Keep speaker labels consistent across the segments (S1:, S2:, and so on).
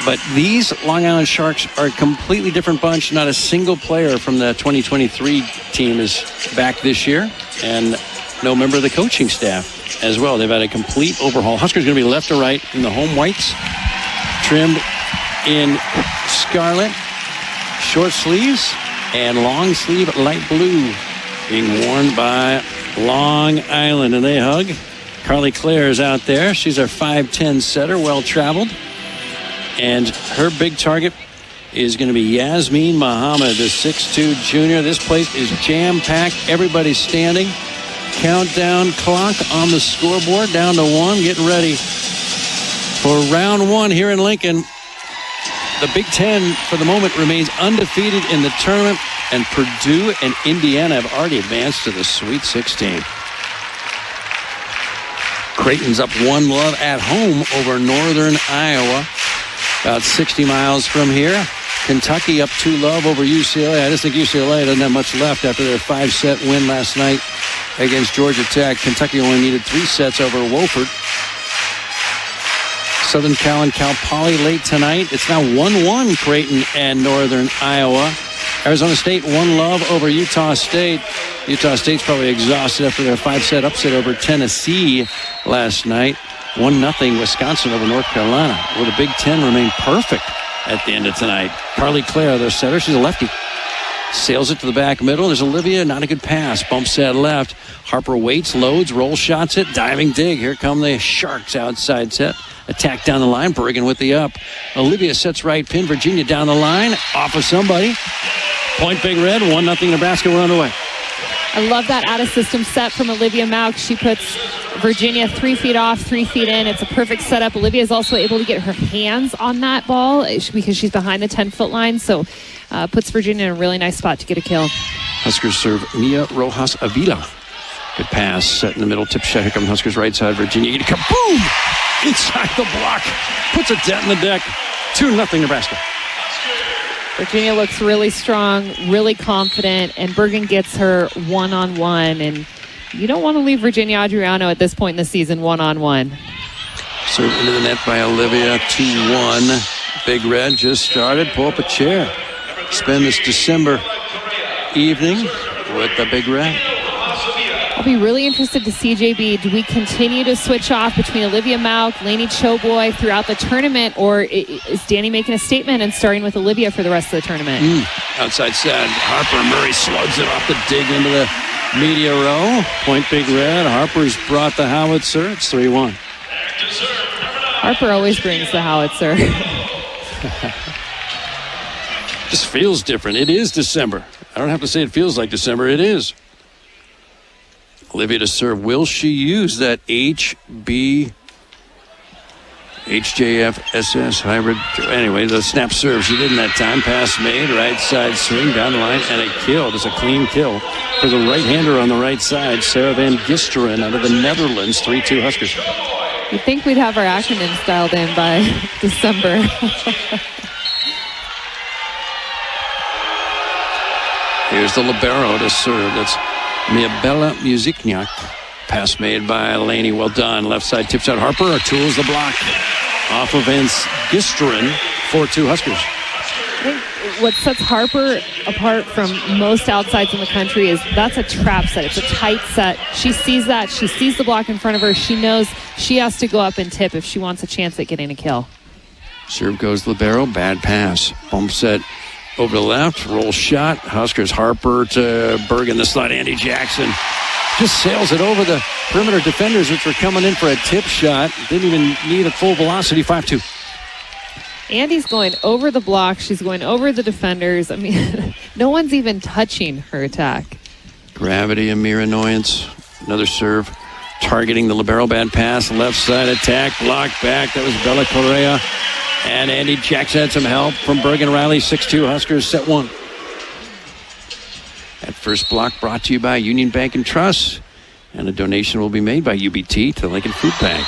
S1: But these Long Island Sharks are a completely different bunch. Not a single player from the 2023 team is back this year, and no member of the coaching staff as well. They've had a complete overhaul. Huskers going to be left to right in the home whites, trimmed in scarlet, short sleeves, and long sleeve light blue, being worn by Long Island. And they hug. Carly Clare is out there. She's our 5'10 setter, well-traveled. And her big target is going to be Yasmin Muhammad, the 6'2 junior. This place is jam-packed. Everybody's standing. Countdown clock on the scoreboard, down to 1. Getting ready for round 1 here in Lincoln. The Big Ten, for the moment, remains undefeated in the tournament, and Purdue and Indiana have already advanced to the Sweet 16. Creighton's up 1-0 at home over Northern Iowa, about 60 miles from here. Kentucky up 2-0 over UCLA. I just think UCLA doesn't have much left after their 5-set win last night against Georgia Tech. Kentucky only needed 3 sets over Wofford. Southern Cal and Cal Poly late tonight. It's now 1-1 Creighton and Northern Iowa. Arizona State 1-0 over Utah State. Utah State's probably exhausted after their 5-set upset over Tennessee last night. 1-0 Wisconsin over North Carolina. Will the Big Ten remain perfect at the end of tonight? Carly Clare, their setter. She's a lefty. Sails it to the back middle. There's Olivia. Not a good pass. Bump set left. Harper waits, loads, roll shots it. Diving dig. Here come the Sharks outside set. Attack down the line. Bergen with the up. Olivia sets right pin. Virginia down the line. Off of somebody. Point Big Red. 1-0 Nebraska. We're underway.
S2: I love that out-of-system set from Olivia Mauch. She puts Virginia 3 feet off, 3 feet in. It's a perfect setup. Olivia is also able to get her hands on that ball because she's behind the 10-foot line. So puts Virginia in a really nice spot to get a kill.
S1: Huskers serve Mia Rojas Avila. Good pass. Set in the middle. Tip shot. Here comes Huskers right side. Virginia. Kaboom! Inside the block. Puts a dent in the deck. 2-0 Nebraska.
S2: Virginia looks really strong, really confident, and Bergen gets her one-on-one. And you don't want to leave Virginia Adriano at this point in the season one-on-one.
S1: Served into the net by Olivia. 2-1. Big Red just started. Pull up a chair. Spend this December evening with the Big Red.
S2: I'll be really interested to see, JB, do we continue to switch off between Olivia Mauch, Lainey Choboy throughout the tournament, or is Danny making a statement and starting with Olivia for the rest of the tournament?
S1: Outside set, Harper Murray slugs it off the dig into the media row. Point Big Red. Harper's brought the howitzer. It's 3-1.
S2: Harper always brings the howitzer.
S1: Just feels different. It is December. I don't have to say it feels like December. It is. Olivia to serve. Will she use that HJF SS hybrid? Anyway, the snap serve. She didn't that time. Pass made. Right side swing down the line. And a kill. Just a clean kill for the right-hander on the right side. Sarah Van Gisteren out of the Netherlands. 3-2 Huskers.
S2: You'd think we'd have our acronyms dialed in by December.
S1: Here's the libero to serve. That's Miabella Muzikniak. Pass made by Laney. Well done. Left side tip shot. Harper tools the block. Off of Van Gisteren. 4-2 Huskers.
S2: I think what sets Harper apart from most outsides in the country is that's a trap set. It's a tight set. She sees that. She sees the block in front of her. She knows she has to go up and tip if she wants a chance at getting a kill.
S1: Serve goes libero. Bad pass. Bump set over the left. Roll shot. Huskers. Harper to Bergen. The slide. Andy Jackson just sails it over the perimeter defenders, which were coming in for a tip shot. Didn't even need a full velocity. 5-2.
S2: Andy's going over the block. She's going over the defenders. I mean, no one's even touching her attack.
S1: Gravity and mere annoyance. Another serve. Targeting the libero. Bad pass. Left side attack. Block back. That was Bella Correa. And Andy Jackson had some help from Bergen Riley. 6-2 Huskers. Set 1. That first block brought to you by Union Bank and Trust. And a donation will be made by UBT to the Lincoln Food Bank.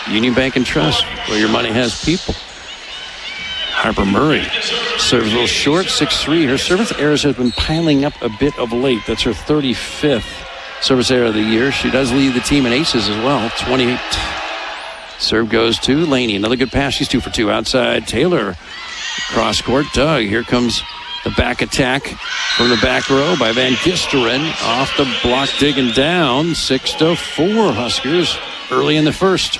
S1: Union Bank and Trust, where your money has people. Harper Murray serves a little short, 6-3. Her service errors have been piling up a bit of late. That's her 35th service error of the year. She does lead the team in aces as well, 28. Serve goes to Laney. Another good pass. She's 2 for 2 outside. Taylor, cross court. Doug. Here comes the back attack from the back row by Van Gisteren. Off the block, digging down. 6-4 Huskers early in the first.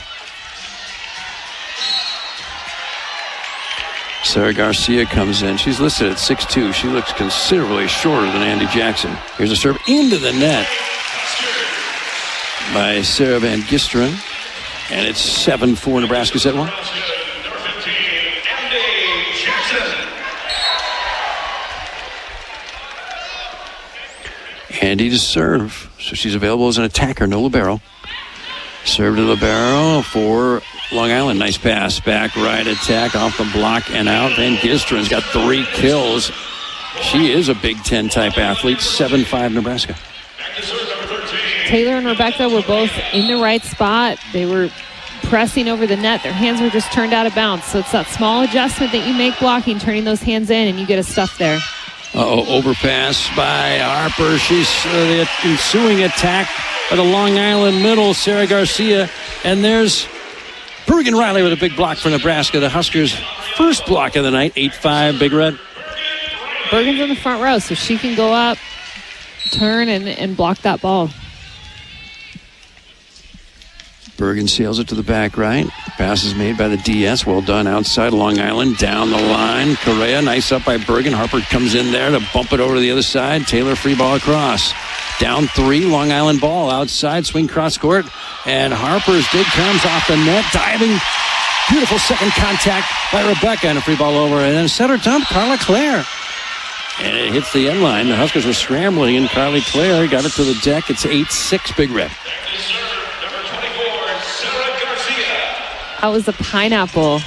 S1: Sarah Garcia comes in. She's listed at 6'2". She looks considerably shorter than Andy Jackson. Here's a serve into the net by Sarah Van Gisteren. And it's 7-4 Nebraska set one. Andy to serve. So she's available as an attacker, no libero. Serve to libero for Long Island. Nice pass. Back right attack off the block and out. Van Gisteren's got 3 kills. She is a Big Ten type athlete. 7-5 Nebraska.
S2: Taylor and Rebecca were both in the right spot. They were pressing over the net. Their hands were just turned out of bounds. So it's that small adjustment that you make blocking, turning those hands in, and you get a stuff there.
S1: Overpass by Harper. She's the ensuing attack by the Long Island middle, Sarah Garcia. And there's Bergen Riley with a big block for Nebraska. The Huskers' first block of the night, 8-5, Big Red.
S2: Bergen's in the front row, so she can go up, turn, and block that ball.
S1: Bergen sails it to the back right. Pass is made by the DS. Well done outside Long Island. Down the line. Correa, nice up by Bergen. Harper comes in there to bump it over to the other side. Taylor free ball across. Down 3, Long Island ball outside. Swing cross court. And Harper's dig comes off the net. Diving. Beautiful second contact by Rebecca. And a free ball over. And then center dump, Carla Clare. And it hits the end line. The Huskers were scrambling, and Carly Clare got it to the deck. It's 8-6 Big Red.
S2: That was a pineapple.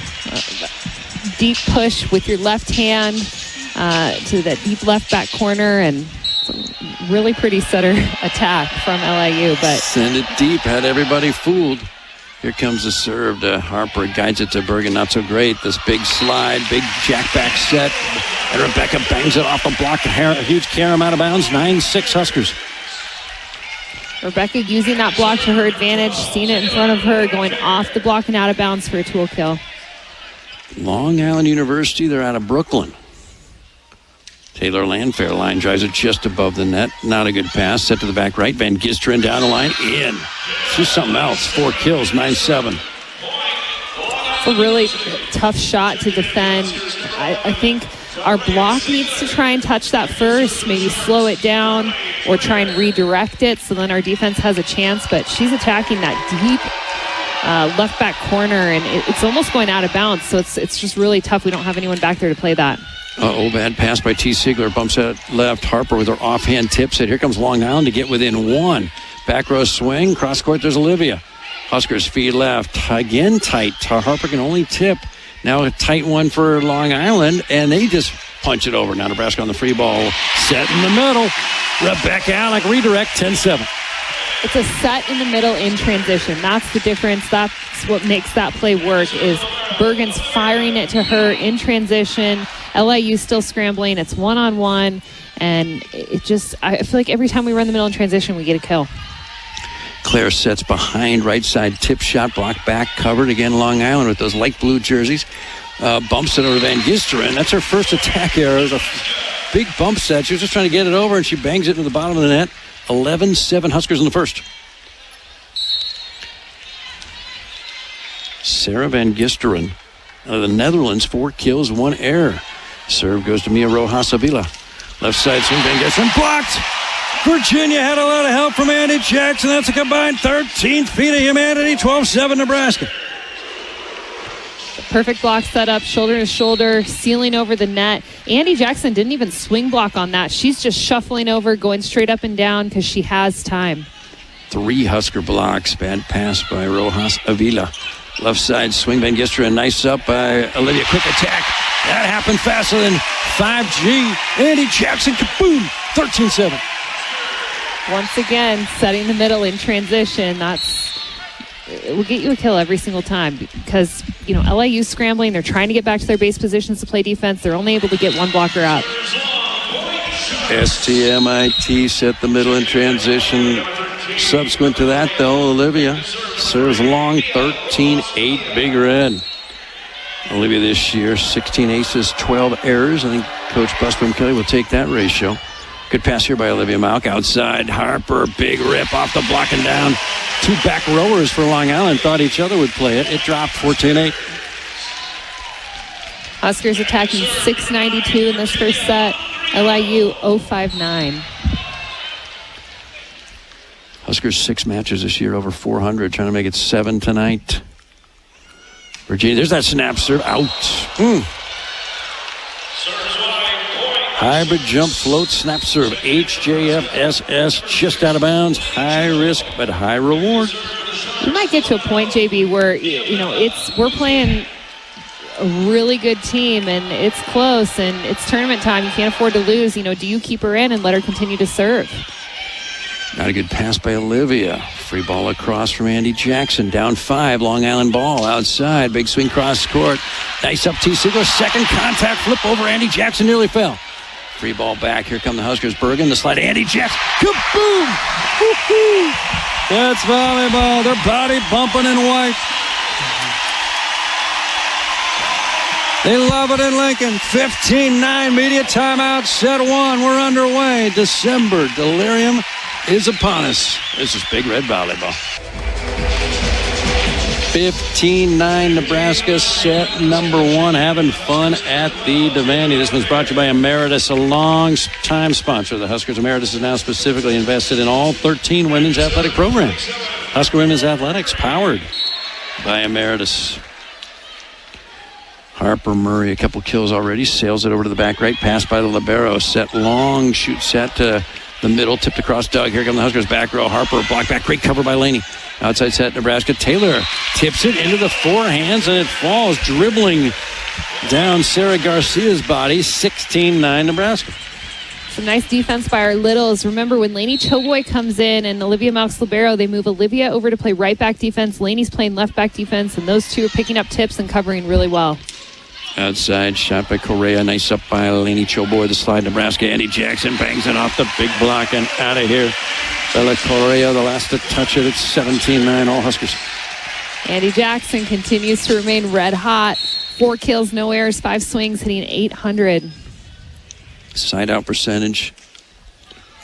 S2: Deep push with your left hand to that deep left back corner, and really pretty setter attack from LIU. But
S1: send it deep, had everybody fooled. Here comes the serve to Harper, guides it to Bergen, not so great. This big slide, big jackback set, and Rebecca bangs it off the block. A huge carom out of bounds, 9-6 Huskers.
S2: Rebecca using that block to her advantage, seeing it in front of her, going off the block and out of bounds for a tool kill.
S1: Long Island University, they're out of Brooklyn. Taylor Landfair line drives it just above the net. Not a good pass. Set to the back right. Van Gisteren down the line. In. She's something else. 4 kills, 9-7.
S2: It's a really tough shot to defend. I think our block needs to try and touch that first, maybe slow it down or try and redirect it so then our defense has a chance. But she's attacking that deep left back corner, and it's almost going out of bounds. So it's just really tough. We don't have anyone back there to play that.
S1: Bad pass by T. Sigler. Bumps out left. Harper with her offhand tips it. Here comes Long Island to get within 1. Back row swing. Cross court, there's Olivia. Huskers feed left. Again tight. Harper can only tip. Now a tight one for Long Island, and they just punch it over. Now Nebraska on the free ball. Set in the middle. Rebecca Alec redirect, 10-7.
S2: It's a set in the middle in transition. That's the difference. That's what makes that play work, is Bergen's firing it to her in transition. LIU still scrambling. It's one-on-one. And it just, I feel like every time we run the middle in transition, we get a kill.
S1: Claire sets behind, right side tip shot, block back, covered again. Long Island with those light blue jerseys. Bumps it over to Van Gisteren. That's her first attack error. It was a big bump set. She was just trying to get it over, and she bangs it into the bottom of the net. 11-7 Huskers in the first. Sarah Van Gisteren out of the Netherlands, 4 kills, 1 error. Serve goes to Mia Rojas Avila. Left side swing, Van Gisteren blocked. Virginia had a lot of help from Andy Jackson. That's a combined 13th feet of humanity, 12-7 Nebraska.
S2: Perfect block set up, shoulder to shoulder, sealing over the net. Andy Jackson didn't even swing block on that. She's just shuffling over, going straight up and down because she has time.
S1: 3 Husker blocks. Bad pass by Rojas Avila. Left side swing, Van Gisteren. Nice up by Olivia. Quick attack. That happened faster than 5G. Andy Jackson, kaboom, 13-7.
S2: Once again, setting the middle in transition. It will get you a kill every single time because, LIU's scrambling. They're trying to get back to their base positions to play defense. They're only able to get 1 blocker out.
S1: STMIT set the middle in transition. Subsequent to that, though, Olivia serves long, 13-8 Big Red. Olivia this year, 16 aces, 12 errors. I think Coach Busby Kelly will take that ratio. Good pass here by Olivia Malk. Outside, Harper, big rip off the block and down. Two back rowers for Long Island thought each other would play it. It dropped 14-8.
S2: Huskers attacking 692 in this first set. LIU 059.
S1: Huskers 6 matches this year, over 400, trying to make it 7 tonight. Virginia, there's that snap serve. Out. Hybrid jump float snap serve. HJF SS just out of bounds. High risk, but high reward.
S2: We might get to a point, JB, where, we're playing a really good team and it's close and it's tournament time. You can't afford to lose. Do you keep her in and let her continue to serve?
S1: Not a good pass by Olivia. Free ball across from Andy Jackson. Down 5. Long Island ball outside. Big swing cross court. Nice up T-Sigler. Second contact flip over Andy Jackson. Nearly fell. Free ball back. Here come the Huskers. Bergen. The slide. Andy Jackson. Kaboom! Woo-hoo! That's volleyball. They're body bumping in white. They love it in Lincoln. 15-9 media timeout. Set 1. We're underway. December delirium is upon us. This is Big Red volleyball. 15-9 Nebraska, set number 1. Having fun at the Devaney. This one's brought to you by Emeritus, a long-time sponsor of the Huskers. Emeritus is now specifically invested in all 13 women's athletic programs. Husker Women's Athletics, powered by Emeritus. Harper Murray, a couple kills already. Sails it over to the back right. Pass by the libero. Set long. Shoot set to the middle. Tipped across Doug. Here come the Huskers back row. Harper block back. Great cover by Laney. Outside set Nebraska. Taylor tips it into the forehands and it falls. Dribbling down Sarah Garcia's body. 16-9 Nebraska.
S2: Some nice defense by our Littles. Remember, when Laney Choboy comes in and Olivia Malks libero, they move Olivia over to play right back defense. Laney's playing left back defense, and those two are picking up tips and covering really well.
S1: Outside shot by Correa. Nice up by Laney Choboy. The slide, Nebraska. Andy Jackson bangs it off the big block and out of here. Bella Correa, the last to touch it. It's 17-9, all Huskers.
S2: Andy Jackson continues to remain red hot. 4 kills, no errors, 5 swings, hitting 800.
S1: Side out percentage,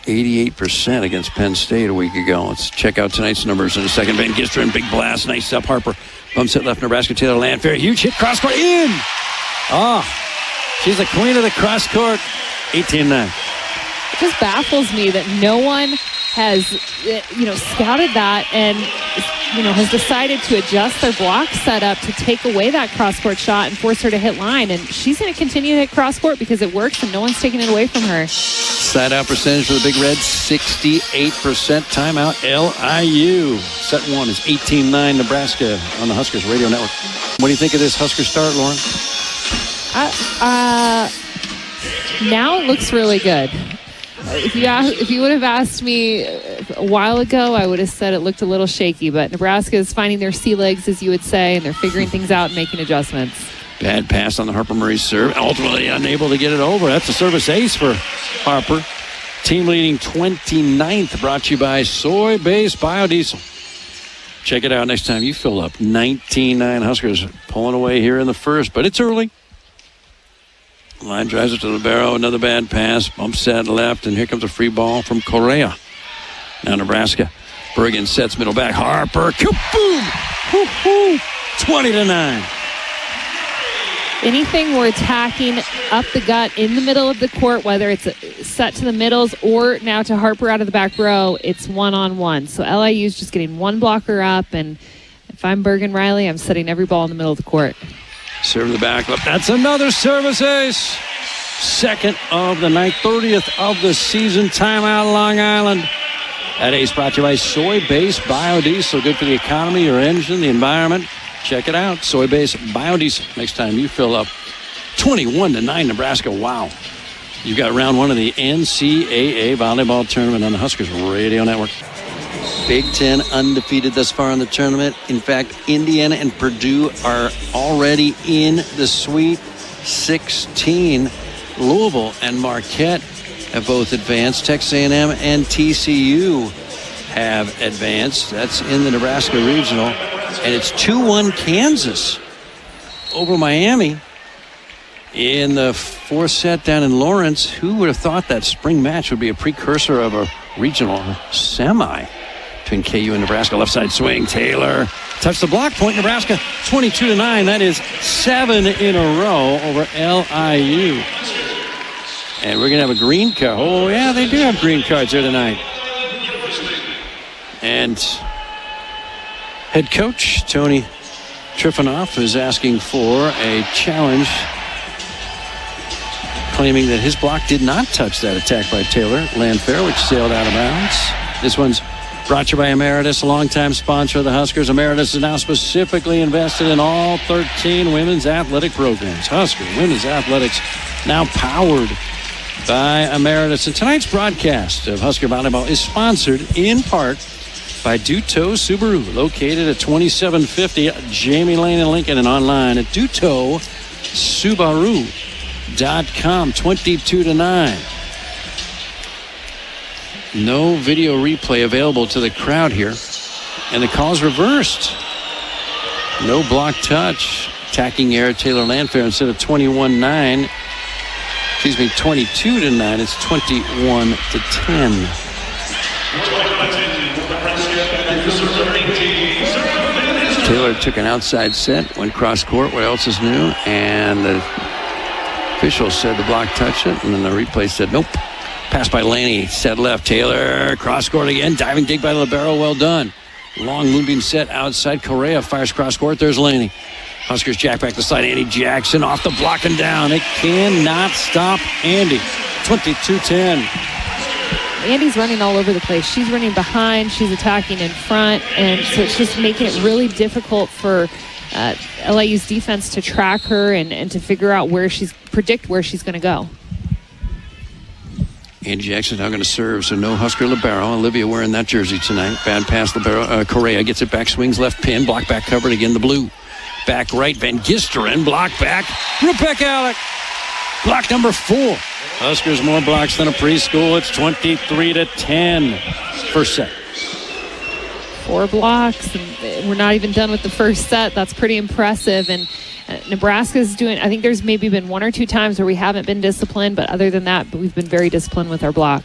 S1: 88% against Penn State a week ago. Let's check out tonight's numbers in a second. Van Gisteren, big blast. Nice up. Harper bumps it left. Nebraska. Taylor Landfair. Huge hit. Cross court. In. She's the queen of the cross court. 18-9.
S2: It just baffles me that no one has, scouted that and, has decided to adjust their block setup to take away that cross-court shot and force her to hit line. And she's going to continue to hit cross-court because it works and no one's taking it away from her.
S1: Side-out percentage for the Big Red, 68%. Timeout, LIU. Set 1 is 18-9 Nebraska on the Huskers Radio Network. What do you think of this Husker start, Lauren?
S2: Now it looks really good. If you would have asked me a while ago, I would have said it looked a little shaky, but Nebraska is finding their sea legs, as you would say, and they're figuring things out and making adjustments.
S1: Bad pass on the Harper Murray serve. Ultimately unable to get it over. That's a service ace for Harper. Team leading 29th, brought to you by Soy-Based Biodiesel. Check it out next time you fill up. 19-9 Huskers pulling away here in the first, but it's early. Line drives it to the barrow. Another bad pass. Bump set left, and here comes a free ball from Correa. Now Nebraska. Bergen sets middle back. Harper. Kaboom! 20-9.
S2: Anything we're attacking up the gut in the middle of the court, whether it's set to the middles or now to Harper out of the back row, it's one-on-one. So LIU's just getting one blocker up, and if I'm Bergen Riley, I'm setting every ball in the middle of the court.
S1: Serve the back left. That's another service ace. Second of the night, 30th of the season. Timeout, Long Island. That ace brought to you by Soy-Based Biodiesel. Good for the economy, your engine, the environment. Check it out. Soy-Based Biodiesel. Next time you fill up. 21-9 Nebraska. Wow. You've got round 1 of the NCAA volleyball tournament on the Huskers Radio Network. Big Ten undefeated thus far in the tournament. In fact, Indiana and Purdue are already in the Sweet 16. Louisville and Marquette have both advanced. Texas A&M and TCU have advanced. That's in the Nebraska Regional. And it's 2-1 Kansas over Miami in the fourth set down in Lawrence. Who would have thought that spring match would be a precursor of a regional semi between KU and Nebraska? Left side swing. Taylor touched the block point. Nebraska 22-9. That is 7 in a row over LIU. And we're going to have a green card. Oh, yeah, they do have green cards here tonight. And head coach Tony Trifanoff is asking for a challenge, claiming that his block did not touch that attack by Taylor Landfair, which sailed out of bounds. This one's brought to you by Emeritus, a longtime sponsor of the Huskers. Emeritus is now specifically invested in all 13 women's athletic programs. Husker women's athletics now powered by Emeritus. And tonight's broadcast of Husker Volleyball is sponsored in part by Duto Subaru, located at 2750 Jamie Lane in Lincoln, and online at dutosubaru.com. 22-9. No video replay available to the crowd here. And the call's reversed. No block touch. Attacking error, Taylor Landfair, instead of 22-9, it's 21-10. Taylor took an outside set, went cross court. What else is new? And the official said the block touched it, and then the replay said nope. Pass by Laney, set left. Taylor cross court again. Diving dig by Libero. Well done. Long moving set outside. Correa fires cross court. There's Laney. Huskers jack back the side. Andy Jackson off the block and down. It cannot stop Andy. 22-10.
S2: Andy's running all over the place. She's running behind. She's attacking in front. And so it's just making it really difficult for LIU's defense to track her and to figure out predict where she's going to go.
S1: Andy Jackson now going to serve, so no Husker libero. Olivia wearing that jersey tonight. Bad pass libero. Correa gets it back, swings left pin, block back covered again, the blue. Back right, Van Gisteren, block back. Rebecca Alec, block number 4. Huskers more blocks than a preschool. It's 23-10. First set.
S2: 4 blocks, and we're not even done with the first set. That's pretty impressive. And Nebraska's doing, I think there's maybe been 1 or 2 times where we haven't been disciplined, but other than that, we've been very disciplined with our block.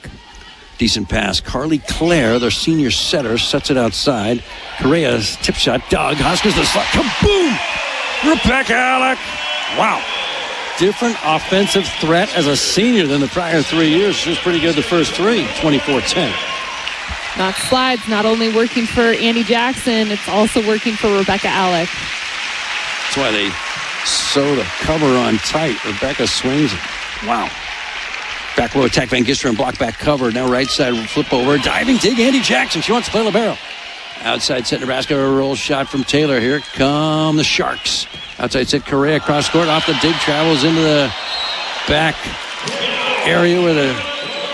S1: Decent pass. Carly Clare, their senior setter, sets it outside. Correa's tip shot. Doug Huskers the slot. Kaboom! Rebecca Alec. Wow. Different offensive threat as a senior than the prior 3 years. She was pretty good the first 3. 24-10.
S2: Not slides, not only working for Andy Jackson, it's also working for Rebecca Alec.
S1: That's why they sew the cover on tight. Rebecca swings it. Wow. Back row attack, Van Gisteren, block back cover. Now right side flip over. Diving dig, Andy Jackson. She wants to play libero. Outside set, Nebraska, a roll shot from Taylor. Here come the Sharks. Outside set, Correa cross court. Off the dig, travels into the back area where the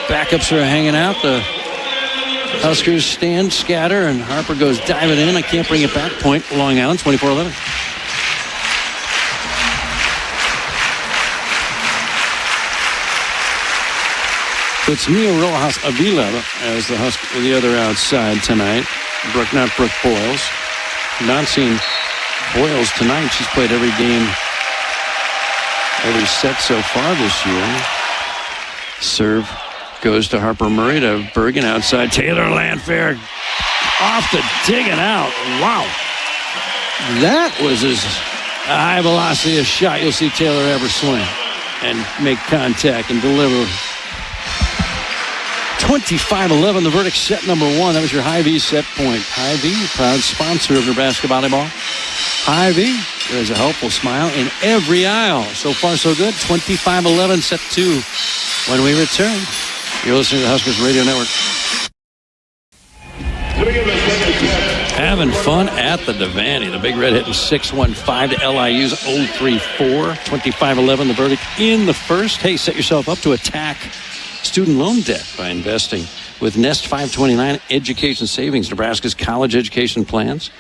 S1: backups are hanging out. The Huskers stand, scatter, and Harper goes diving in. I can't bring it back. Point, Long Island, 24-11. It's Mia Rojas Avila as the other outside tonight. Brooke Boyles. Not seen Boyles tonight. She's played every game, every set so far this year. Serve goes to Harper Murray to Bergen outside. Taylor Landfair off the dig and out. Wow. That was as high velocity a shot you'll see Taylor ever swing and make contact and deliver. 25-11, the verdict, set number 1. That was your Hy-Vee set point. Hy-Vee, proud sponsor of Nebraska Volleyball. Hy-Vee, there's a helpful smile in every aisle. So far, so good. 25-11, set 2. When we return, you're listening to the Huskers Radio Network. Having fun at the Devaney. The Big Red hitting 6-1-5 to LIU's 0-3-4. 25-11, the verdict in the first. Hey, set yourself up to attack student loan debt by investing with Nest 529 Education Savings. Nebraska's college education plans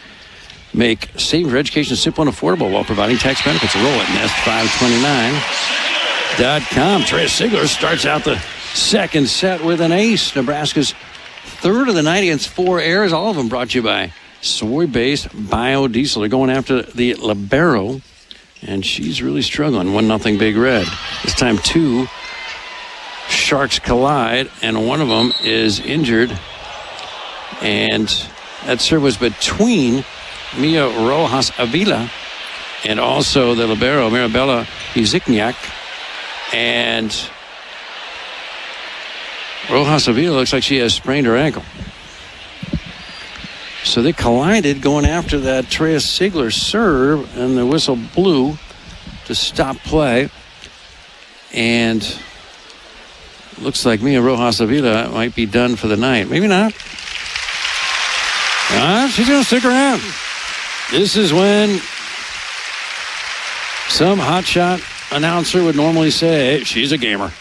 S1: make saving for education simple and affordable while providing tax benefits. Roll at nest529.com. Trey Sigler starts out the second set with an ace. Nebraska's third of the night against 4 errors. All of them brought to you by soy-based biodiesel. They're going after the libero, and she's really struggling. 1-0 Big Red. This time 2 Sharks collide, and one of them is injured. And that serve was between Mia Rojas Avila and also the libero, Mirabella Uzikniak. And Rojas Avila looks like she has sprained her ankle. So they collided going after that Trea Sigler serve, and the whistle blew to stop play. And looks like Mia Rojas Avila might be done for the night. Maybe not. She's going to stick around. This is when some hotshot announcer would normally say, hey, she's a gamer.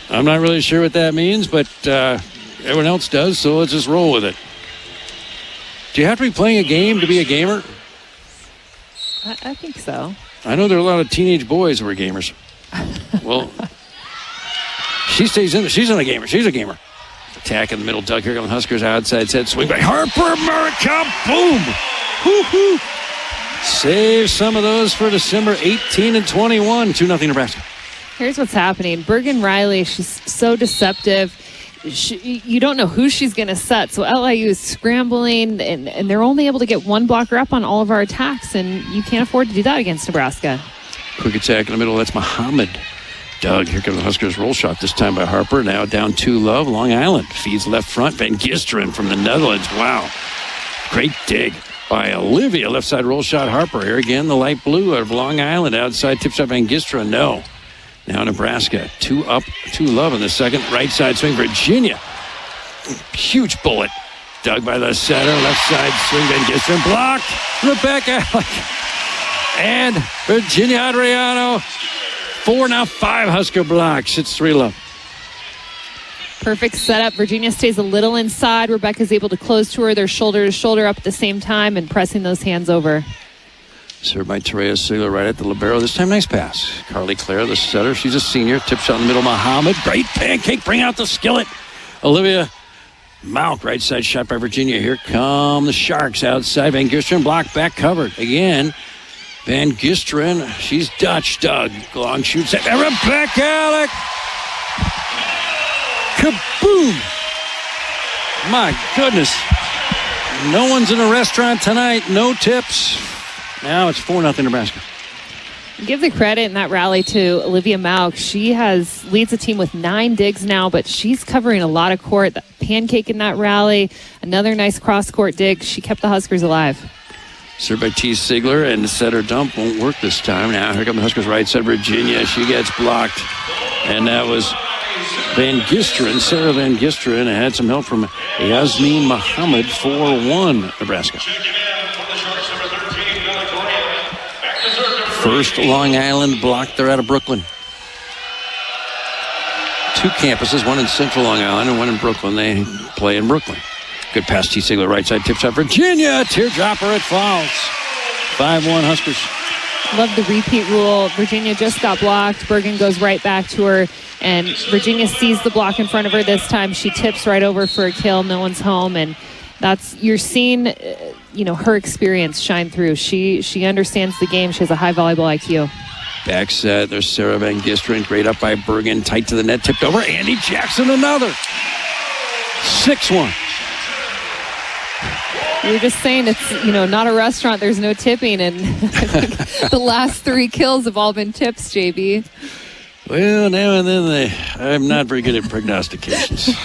S1: I'm not really sure what that means, but everyone else does, so let's just roll with it. Do you have to be playing a game to be a gamer?
S2: I think so.
S1: I know there are a lot of teenage boys who are gamers. Well, she's in a gamer. She's a gamer. Attack in the middle. Doug, here come the Huskers outside set. Swing by Harper. America. Boom. Woo-hoo. Save some of those for December 18 and 21. 2-0 Nebraska.
S2: Here's what's happening. Bergen Riley, she's so deceptive. You don't know who she's going to set. So LIU is scrambling, and they're only able to get one blocker up on all of our attacks, and you can't afford to do that against Nebraska.
S1: Quick attack in the middle. That's Muhammad. Doug, here comes the Huskers roll shot, this time by Harper. Now down 2-love. Long Island feeds left front. Van Gisteren from the Netherlands. Wow. Great dig by Olivia. Left side roll shot. Harper. Here again, the light blue out of Long Island. Outside tip shot Van Gisteren. No. Now Nebraska. 2-up, 2-love in the second. Right side swing. Virginia. Huge bullet. Dug by the center. Left side swing. Van Gisteren blocked. Rebecca Alec. And Virginia Adriano. 4, now 5 Husker blocks. It's 3-love.
S2: Perfect setup. Virginia stays a little inside. Rebecca's able to close to her. They're shoulder to shoulder up at the same time and pressing those hands over.
S1: Served by Trea Sigler right at the libero. This time, nice pass. Carly Clare, the setter. She's a senior. Tip shot in the middle. Muhammad. Great pancake. Bring out the skillet. Olivia Malk, right side shot by Virginia. Here come the Sharks outside. Van Gisteren block back covered. Again, Van Gisteren. She's Dutch. Doug. Long shoots at Rebecca Alec. Kaboom. My goodness. No one's in a restaurant tonight. No tips. Now it's 4-0 Nebraska.
S2: Give the credit in that rally to Olivia Malk. She leads the team with 9 digs now, but she's covering a lot of court. That pancake in that rally, another nice cross-court dig. She kept the Huskers alive.
S1: Served by T. Sigler, and the setter dump won't work this time. Now here come the Huskers right side. Virginia, she gets blocked. And that was Van Gisteren, Sarah Van Gisteren, and had some help from Yasmin Muhammad. 4-1 Nebraska. First Long Island block. They're out of Brooklyn. 2 campuses, one in Central Long Island and one in Brooklyn. They play in Brooklyn. Good pass, T. Sigler, right side, tip shot. Virginia, teardropper, it falls. 5-1 Huskers.
S2: Love the repeat rule. Virginia just got blocked. Bergen goes right back to her, and Virginia sees the block in front of her this time. She tips right over for a kill. No one's home, and you're seeing, her experience shine through. She understands the game. She has a high volleyball IQ.
S1: Back set. There's Sarah Van Gisteren. Great up by Bergen. Tight to the net. Tipped over. Andy Jackson, another. 6-1.
S2: We were just saying it's, not a restaurant. There's no tipping. And I think the last 3 kills have all been tips, JB.
S1: Well, now and then I'm not very good at prognostications.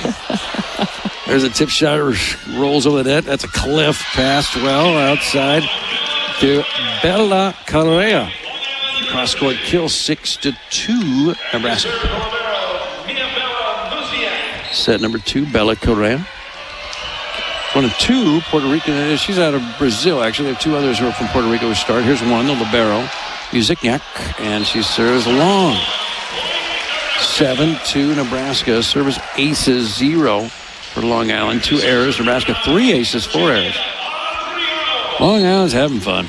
S1: There's a tip shot, rolls over the net. That's a Cliff passed well outside to Bella Correa. Cross-court kill, 6-2, Nebraska. Set number 2, Bella Correa. 1 of 2, Puerto Rican. She's out of Brazil, actually. They have 2 others who are from Puerto Rico who start. Here's one, the libero, Uzikniak, and she serves long. 7-2, Nebraska. Service aces, 0 for Long Island. 2 errors. Nebraska, 3 aces, 4 errors. Long Island's having fun.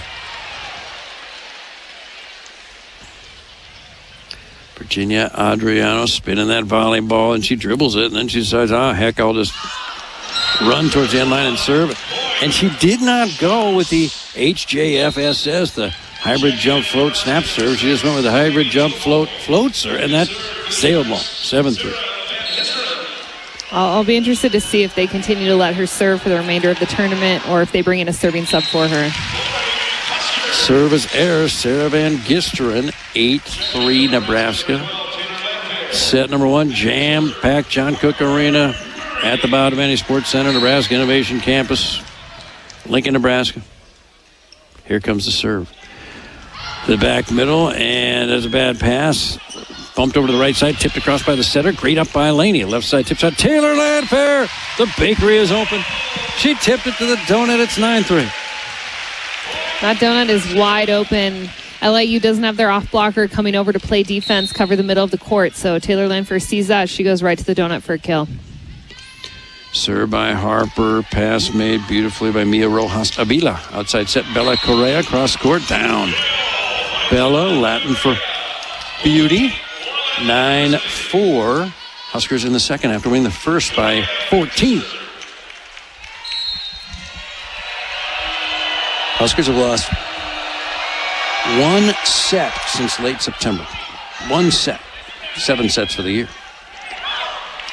S1: Virginia Adriano spinning that volleyball, and she dribbles it, and then she decides, oh, heck, I'll just run towards the end line and serve. And she did not go with the HJFSS, the hybrid jump float snap serve. She just went with the hybrid jump float serve, and that sailed ball, 7-3.
S2: I'll be interested to see if they continue to let her serve for the remainder of the tournament or if they bring in a serving sub for her.
S1: Service error, Sarah Van Gisteren, 8-3 Nebraska. Set number one, jam-packed John Cook Arena at the Bowdoin Sports Center, Nebraska Innovation Campus, Lincoln, Nebraska. Here comes the serve. To the back middle, and there's a bad pass. Bumped over to the right side, tipped across by the setter. Great up by Laney. Left side tip shot. Taylor Landfair. The bakery is open. She tipped it to the donut. It's 9-3.
S2: That donut is wide open. LIU doesn't have their off blocker coming over to play defense, cover the middle of the court. So Taylor Landfair sees that. She goes right to the donut for a kill.
S1: Serve by Harper. Pass made beautifully by Mia Rojas Avila. Outside set, Bella Correa. Cross court, down. Bella, Latin for beauty. 9-4. Huskers in the second after winning the first by 14. Huskers have lost one set since late September. One set. 7 sets for the year.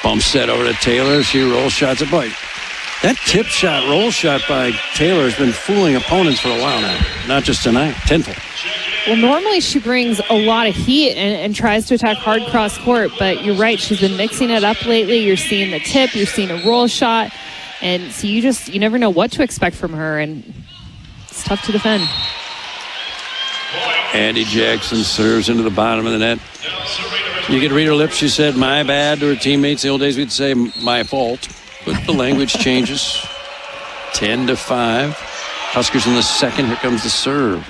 S1: Bump set over to Taylor. She roll shots at Boyd. That tip shot, roll shot by Taylor has been fooling opponents for a while now. Not just tonight. 10-4.
S2: Well, normally she brings a lot of heat and tries to attack hard cross court, but you're right. She's been mixing it up lately. You're seeing the tip. You're seeing a roll shot. And so you never know what to expect from her, and it's tough to defend.
S1: Andy Jackson serves into the bottom of the net. You could read her lips. She said, my bad, to her teammates. The old days we'd say, my fault. But the language changes. 10-5. Huskers in the second. Here comes the serve.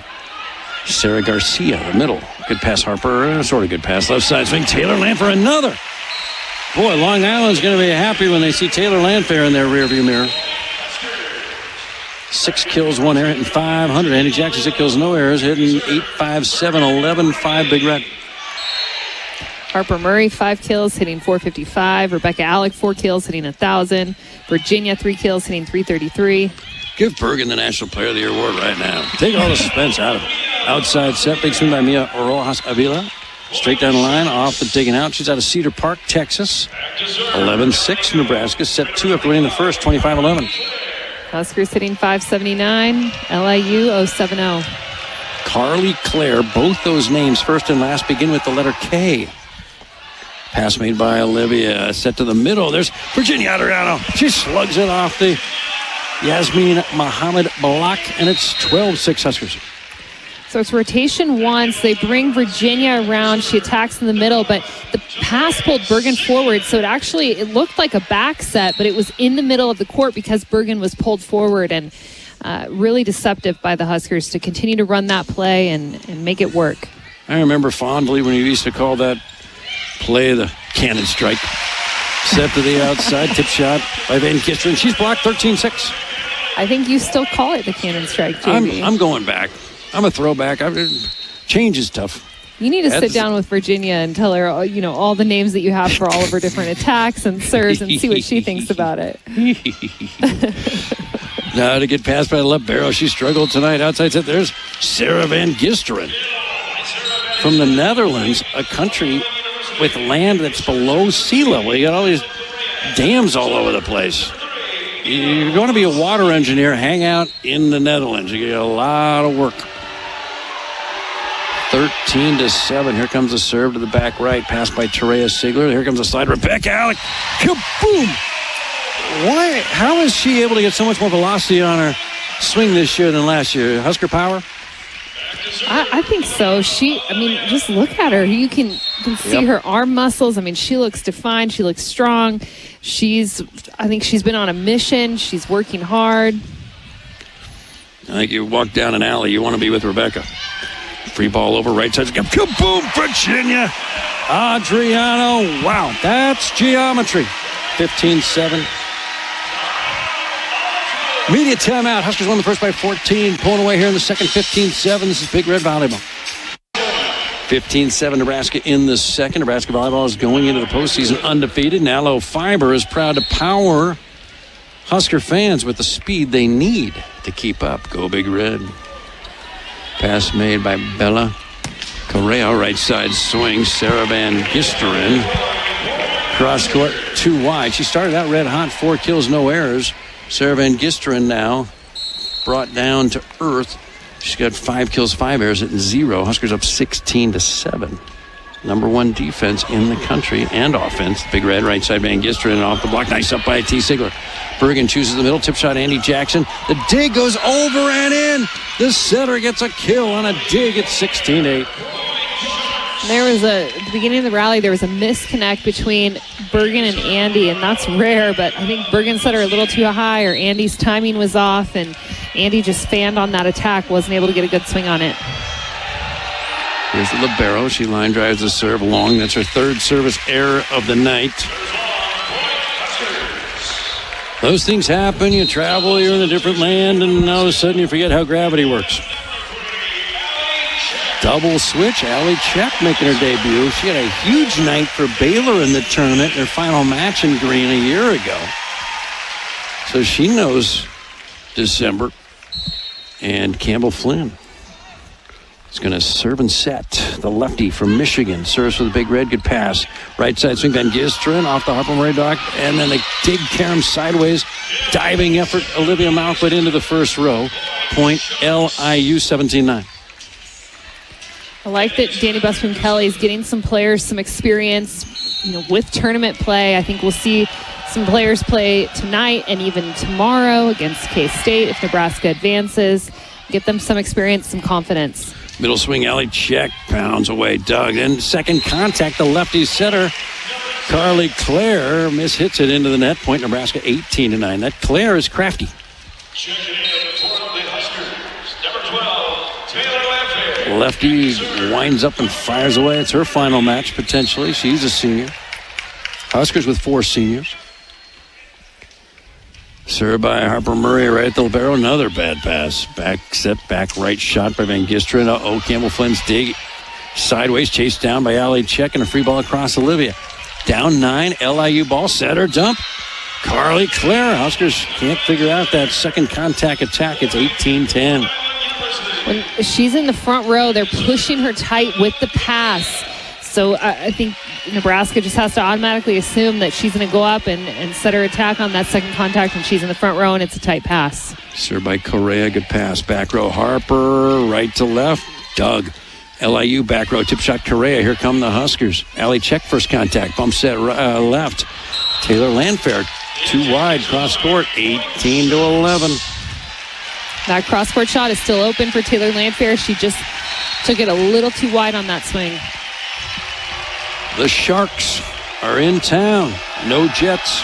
S1: Sarah Garcia, the middle. Good pass, Harper. Sort of good pass. Left side swing. Taylor Landfair, another. Boy, Long Island's going to be happy when they see Taylor Landfair in their rearview mirror. 6 kills, 1 error, hitting 500. Andy Jackson, 6 kills, no errors, hitting 8-5-7, 11-5, big red.
S2: Harper Murray, 5 kills, hitting 455. Rebecca Alec, 4 kills, hitting 1,000. Virginia, 3 kills, hitting 333.
S1: Give Bergen the National Player of the Year award right now. Take all the suspense out of it. Outside set, big swing by Mia Rojas Avila. Straight down the line, off the digging out. She's out of Cedar Park, Texas. 11-6, Nebraska. Set 2 after winning the first, 25-11.
S2: Huskers hitting 579. LIU 070.
S1: Carly Clare, both those names, first and last, begin with the letter K. Pass made by Olivia. Set to the middle. There's Virginia Adriano. She slugs it off the Yasmin Mohammed block, and it's 12-6 Huskers.
S2: So it's rotation once. They bring Virginia around. She attacks in the middle, but the pass pulled Bergen forward. So it looked like a back set, but it was in the middle of the court because Bergen was pulled forward, and really deceptive by the Huskers to continue to run that play and make it work.
S1: I remember fondly when you used to call that play the cannon strike. Set to the outside, tip shot by Van Gisteren. She's blocked 13-6.
S2: I think you still call it the cannon strike, JV.
S1: I'm going back. I'm a throwback. Change is tough.
S2: You need to sit down with Virginia and tell her, all the names that you have for all of her different attacks and serves and see what she thinks about it.
S1: Now to get past by the left barrel. She struggled tonight. Outside set, there's Sarah Van Gisteren. From the Netherlands, a country with land that's below sea level. You got all these dams all over the place. You're going to be a water engineer, hang out in the Netherlands. You get a lot of work. 13-7. Here comes the serve to the back right. Pass by Terea Sigler. Here comes the slide. Rebecca Alec. Kaboom! Why? How is she able to get so much more velocity on her swing this year than last year? Husker power?
S2: I think so. Just look at her. You can see her arm muscles. She looks defined. She looks strong. I think she's been on a mission. She's working hard.
S1: I think you walk down an alley, you want to be with Rebecca. Free ball over right side. Kaboom, Virginia. Adriano. Wow, that's geometry. 15-7. Media timeout. Huskers won the first by 14. Pulling away here in the second, 15-7. This is Big Red Volleyball. 15-7 Nebraska in the second. Nebraska volleyball is going into the postseason undefeated. Aloe Fiber is proud to power Husker fans with the speed they need to keep up. Go Big Red. Pass made by Bella Correa. Right side swing. Sarah Van Gisteren. Cross court, 2 wide. She started out red hot, 4 kills, no errors. Sarah Van Gisteren now brought down to earth. She's got 5 kills, 5 errors at 0. Huskers up 16-7. Number 1 defense in the country and offense. Big Red, right side, Van Gisteren off the block. Nice up by T. Sigler. Bergen chooses the middle. Tip shot, Andy Jackson. The dig goes over and in. The setter gets a kill on a dig at 16-8.
S2: At the beginning of the rally, there was a misconnect between Bergen and Andy, and that's rare, but I think Bergen set her a little too high, or Andy's timing was off, and Andy just fanned on that attack, wasn't able to get a good swing on it.
S1: Here's the libero. She line drives the serve long. That's her 3rd service error of the night. Those things happen. You travel, you're in a different land, and all of a sudden you forget how gravity works. Double switch, Allie Check making her debut. She had a huge night for Baylor in the tournament, their final match in green a year ago. So she knows December. And Campbell Flynn is going to serve and set. The lefty from Michigan serves for the Big Red. Good pass. Right side swing, Van Gisteren off the Harper Murray dock. And then they dig Karam sideways. Diving effort, Olivia Malquit into the first row. Point LIU 17-9.
S2: I like that Danny Busboom Kelly is getting some players some experience, with tournament play. I think we'll see some players play tonight and even tomorrow against K-State if Nebraska advances. Get them some experience, some confidence.
S1: Middle swing, Allie Check pounds away, Doug. Then second contact, the lefty setter, Carly Clare, mishits it into the net. Point Nebraska 18-9. That Clare is crafty. Lefty winds up and fires away. It's her final match, potentially. She's a senior. Huskers with 4 seniors. Served by Harper Murray right at the libero. Another bad pass. Back right shot by Van Gisteren. Campbell Flynn's dig. Sideways, chased down by Allie Check, and a free ball across Olivia. Down 9, LIU ball. Setter dump. Carly Clare. Huskers can't figure out that second contact attack. It's 18-10.
S2: When she's in the front row, they're pushing her tight with the pass. So I think Nebraska just has to automatically assume that she's going to go up and set her attack on that second contact when she's in the front row and it's a tight pass. Served
S1: by Correa. Good pass. Back row Harper. Right to left. Doug. LIU back row. Tip shot Correa. Here come the Huskers. Allie Check first contact. Bump set left. Taylor Landfair. 2 wide. Cross court. 18-11.
S2: That cross-court shot is still open for Taylor Landfair. She just took it a little too wide on that swing.
S1: The Sharks are in town. No Jets.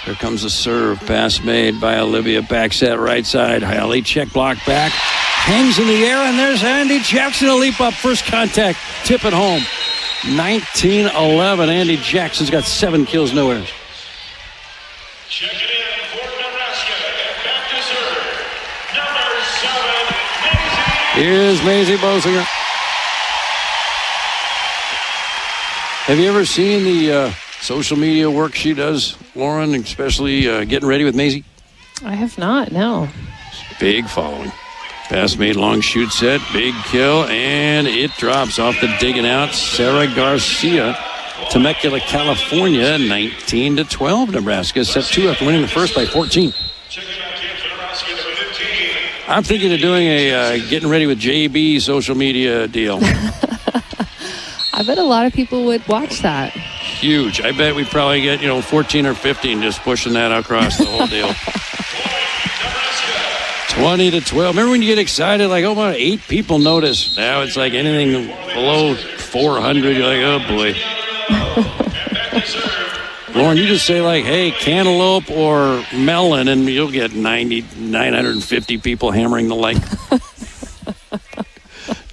S1: Here comes the serve. Pass made by Olivia. Back set right side. Allie Check block back. Hangs in the air, and there's Andy Jackson. A leap up. First contact. Tip it home. 19-11. Andy Jackson's got 7 kills, no errors.
S3: Check it in for Nebraska. Back to serve. Number 7, Maisie.
S1: Here's Maisie Bosinger. Have you ever seen the social media work she does, Lauren, especially getting ready with Maisie?
S2: I have not, no.
S1: Big following. Pass made, long shoot set, big kill, and it drops off the digging out. Sarah Garcia, Temecula, California, 19-12. Nebraska set 2 after winning the first by 14. I'm thinking of doing a getting ready with JB social media deal.
S2: I bet a lot of people would watch that.
S1: Huge. I bet we probably get, 14 or 15 just pushing that across the whole deal. 20-12. Remember when you get excited, like, oh, my, 8 people notice. Now it's like anything below 400, you're like, oh, boy. Lauren, you just say, like, hey, cantaloupe or melon, and you'll get 950 people hammering the like.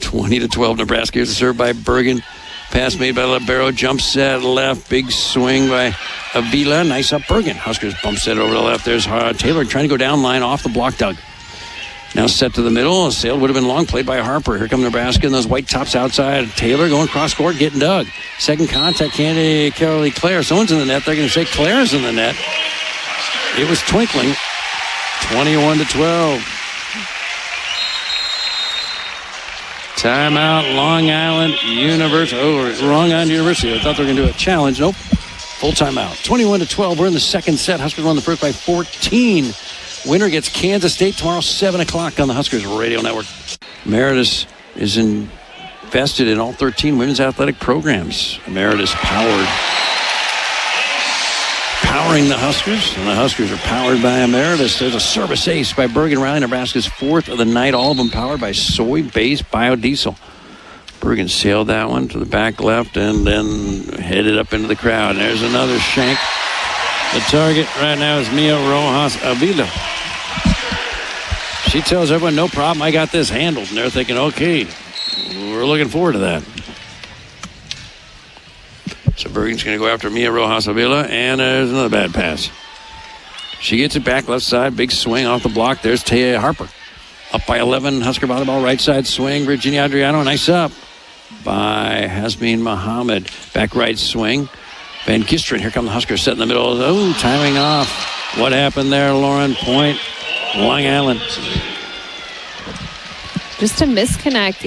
S1: 20-12. Nebraska here's served by Bergen. Pass made by libero. Jump set left. Big swing by Avila. Nice up Bergen. Huskers bump set over the left. There's Taylor trying to go down line off the block, Doug. Now set to the middle. Sailed would have been long. Played by Harper. Here come Nebraska and those white tops outside. Taylor going cross court, getting dug. Second contact candidate, Carolee Clare. Someone's in the net. They're going to say Claire's in the net. It was twinkling. 21-12. Timeout, Long Island University. Long Island University. I thought they were going to do a challenge. Nope. Full timeout. 21-12. We're in the second set. Huskers won the first by 14. Winner gets Kansas State tomorrow, 7 o'clock on the Huskers Radio Network. Emeritus is invested in all 13 women's athletic programs. Emeritus powering the Huskers, and the Huskers are powered by Emeritus. There's a service ace by Bergen Riley, Nebraska's 4th of the night, all of them powered by soy-based biodiesel. Bergen sailed that one to the back left and then headed up into the crowd. And there's another shank. The target right now is Mia Rojas Avila. She tells everyone, no problem, I got this handled. And they're thinking, okay, we're looking forward to that. So Bergen's going to go after Mia Rojas Avila, and there's another bad pass. She gets it back left side, big swing off the block. There's Taya Harper. Up by 11, Husker volleyball, right side swing. Virginia Adriano, nice up by Hasmin Mohammed. Back right swing. Van Gisteren, here come the Huskers, set in the middle. Oh, timing off. What happened there, Lauren? Point, Long Island.
S2: Just a misconnect.